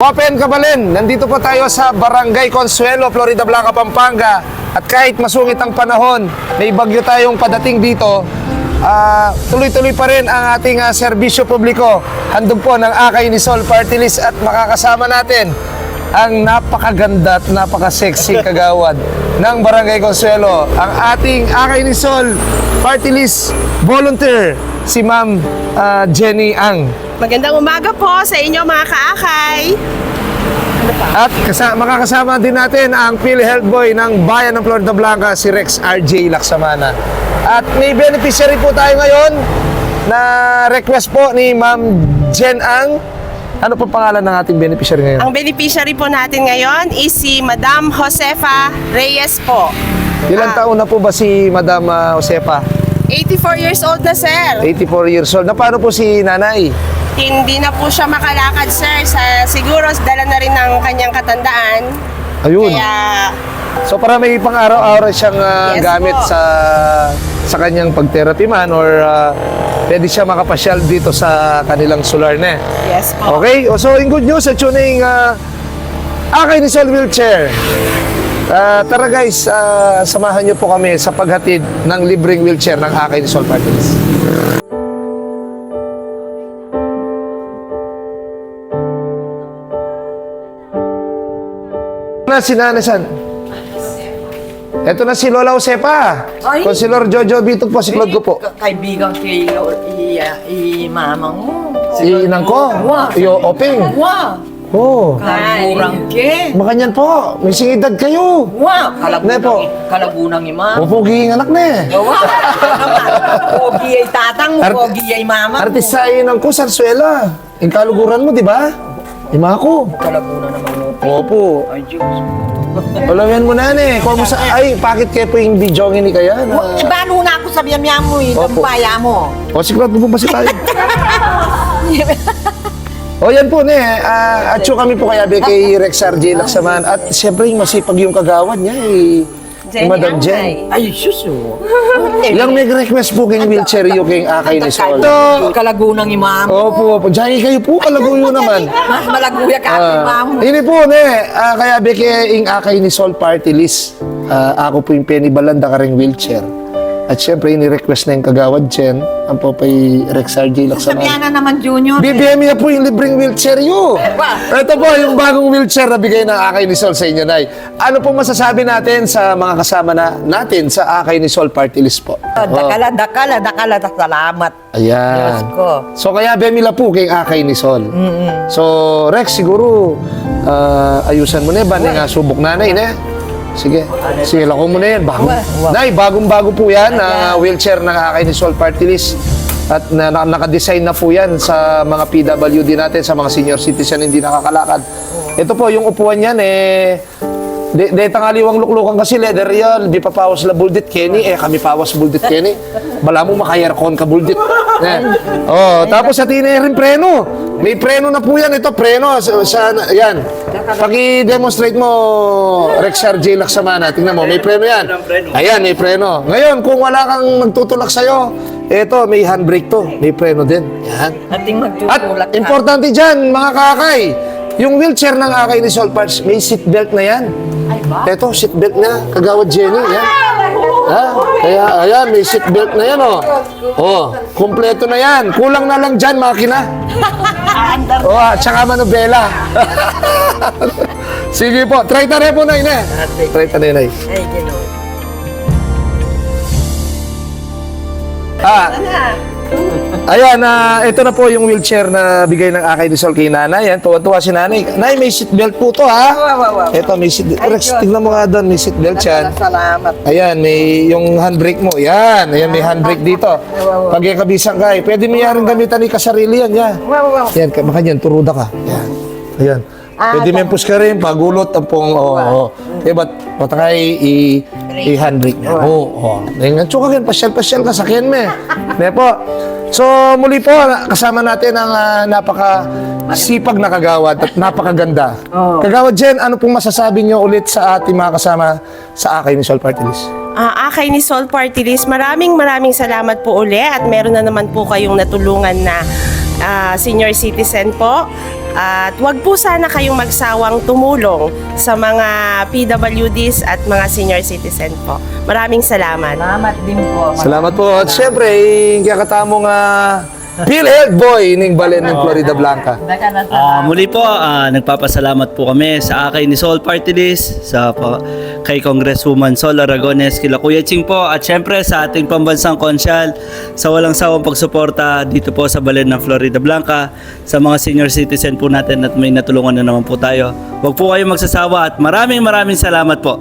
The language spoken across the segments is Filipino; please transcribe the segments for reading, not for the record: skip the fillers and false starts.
Open Kabalin, nandito po tayo sa Barangay Consuelo, Florida Blanca, Pampanga. At kahit masungit ang panahon, may bagyo tayong padating dito, tuloy-tuloy pa rin ang ating serbisyo publiko. Handog po ng Akay ni Sol Party List at makakasama natin ang napakaganda at napaka-sexy kagawad ng Barangay Consuelo, ang ating Akay ni Sol Party List volunteer, si Ma'am Jenny Ang. Magandang umaga po sa inyo mga kaakay. At makakasama din natin ang PhilHealth Boy ng Bayan ng Florida Blanca, si Rex RJ Laksamana. At may beneficiary po tayo ngayon na request po ni Ma'am Jen Ang. Ano po pangalan ng ating beneficiary ngayon? Ang beneficiary po natin ngayon is si Madam Josefa Reyes po. Ilang taon na po ba si Madam Josefa? 84 years old na, sir. 84 years old. Na paano po si nanay? Hindi na po siya makalakad, sir. Siguro dala na rin ng kanyang katandaan. Ayun. Kaya, So para may pang araw-araw siyang Yes gamit po. sa kanyang pag-therapy man or pwede siya makapasyal dito sa kanilang solar na. yes po. Okay? So in good news, at yun ay Akay ni Sol Wheelchair. Tara guys, samahan niyo po kami sa paghatid ng libreng wheelchair ng Akay ni Sol Party List. Na si Nanay San. Ito na si Lola Josefa. Ay. Consilor Jojo Bitog po, si Claude ko po. Kaibigan kay mamang mo. Si Inang ko. Wow. Yo, Oping. Wow! Oh. Kalagurang ke. Makanyan po. May singidad kayo. Wow! Ne po. Kalagunang ima. Pupugi ang anak na eh. Wow! Pogi ay tatang mo, pogi ay mama mo. Artista yun ang ko, Sarsuela. Yung kaluguran mo, di ba? Ima ko. Kalagunan naman mo. Opo. Ay, Diyos. Alamin mo na eh. Kung sa ay, bakit kayo po yung video ni kaya na? Ibalo na ako sa biyamya mo eh, Opo. tampaya mo. O, sigurado po ba si tayo? O, yan po, ne. At syo kami po kaya kay Rex RJ Laksaman. At siyempre, yung masipag yung kagawad niya, Jenny Madam Angay. Jen. Ay, suso. Yung nag-request po kayong wheelchair yung kayong Akay ni Sol. Kalagunang ima mo. Opo. Diyan kayo po, kalaguyo naman. Mas malaguya ka kay mama mo. Ini po, ne. Kaya yung Akay ni Sol Party List. Ako po yung Penny Balanda ka ring wheelchair. At syempre, ini-request na yung kagawad Jen. Ang po pa'y Rex RJ Laksaman. Sabihan na naman, Junior. BBM na po yung libreng wheelchair yun. Ito po yung bagong wheelchair na bigay ng Akay ni Sol sa inyo, Nay. Ano po masasabi natin sa mga kasama natin sa Akay ni Sol Party List po? Dakala, salamat. Ayan. Diyos ko. So kaya bemila po kay Akay ni Sol. So Rex, siguro ayusan mo na ba nga subok nanay na? Sige. Sige, lako mo na yan. Nay, bagong-bago po yan na wheelchair ng Akay ni Sol Party List. At nakadesign na po yan sa mga PWD natin, sa mga senior citizen hindi nakakalakad. Ito po, yung upuan yan de tangaliwang luklukan kasi leather yan, di pa pawas la buldit Kenny, kami pawas buldit Kenny. Bala mo maka-aircon ka buldit. Oh, tapos sa rin preno. May preno na po yan, ito preno yan. Paki-demonstrate mo Rex RJ Laksamana, tingnan mo, may preno yan. Ayan, may preno. Ngayon, kung wala kang magtutulak sa'yo, ito, may handbrake to, may preno din. Yan. Ating At magtutulak importante dyan, mga kakay, yung wheelchair ng Akay ni Sol Parts, may seatbelt na yan. Ito, seatbelt na, kagawad Jenny, yan. Kaya, ayan, may seatbelt na yan, oh. Oh, kumpleto na yan. Kulang na lang dyan, makina. Oh, at saka manubela. Sige po, try ta rin po, Nay, ne. Try ta rin, Nay. Ay, gano'n. Ayan, ito na po yung wheelchair na bigay ng Akay ni Sol kay Nanay. Yan, tuwa-tuwa si Nanay. Nay, may seatbelt po to, ha? Wow. Ito, may seatbelt. Ay, Rex, Diyos. tingnan mo nga doon, may seatbelt yan. Salamat. Ayan, may yung handbrake mo. Yan, ayan, may handbrake dito. Pag kabisang ka, pwede mo yaring gamitan ni kasarili yan, yan. Wow. Yan, baka yan, turuda ka. Yan. Ayan. Pwede mo push ka rin, pagulot, tampong, ba't kaya i-handbrake niya? Oo. Ngayon, tsuka yan, pasyal-pasyal ka, sakyan mo eh. Ngayon po. So, muli po, kasama natin ang napaka-sipag na kagawad at napakaganda. Kagawad Jen, ano pong masasabi niyo ulit sa ating mga kasama sa Akay ni Sol Party List? Akay ni Sol Party List, maraming salamat po uli at meron na naman po kayong natulungan na senior citizen po. At wag po sana kayong magsawang tumulong sa mga PWDs at mga senior citizen po. Maraming salamat. Salamat din po. Salamat po. At syempre, yung kakatamong PhilHealth Boy ning Balen ng Florida Blanca. Muli po, nagpapasalamat po kami sa akin ni Sol Party List, kay Congresswoman Sol Aragones, kila Kuya Ching po, at syempre sa ating pambansang konsyal sa walang sawang pagsuporta dito po sa Balen ng Florida Blanca, sa mga senior citizen po natin at may natulungan na naman po tayo. Huwag po kayong magsasawa at maraming salamat po.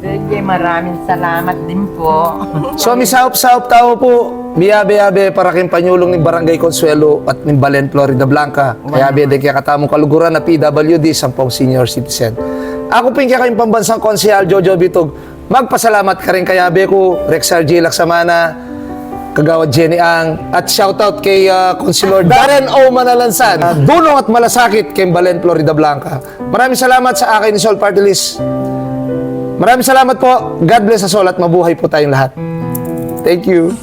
Sige, maraming salamat din po. So, misahop-sahop tao po, biyabe-yabe para kayong panyulong ng Barangay Consuelo at ng Balen, Florida Blanca. Kaya bede kaya katamong kaluguran na PWD, 10 senior citizen. Ako po yung kaya kayong pambansang konsehal, Jojo Bitog. Magpasalamat ka rin kaya be ko, Rexar J. Laksamana, Kagawad Jenny Ang, at shoutout kay Consilor Darren O. Manalansan, Dunong at Malasakit kay Balen, Florida Blanca. Maraming salamat sa akin ni Sol Party List. Maraming salamat po. God bless us all at mabuhay po tayong lahat. Thank you.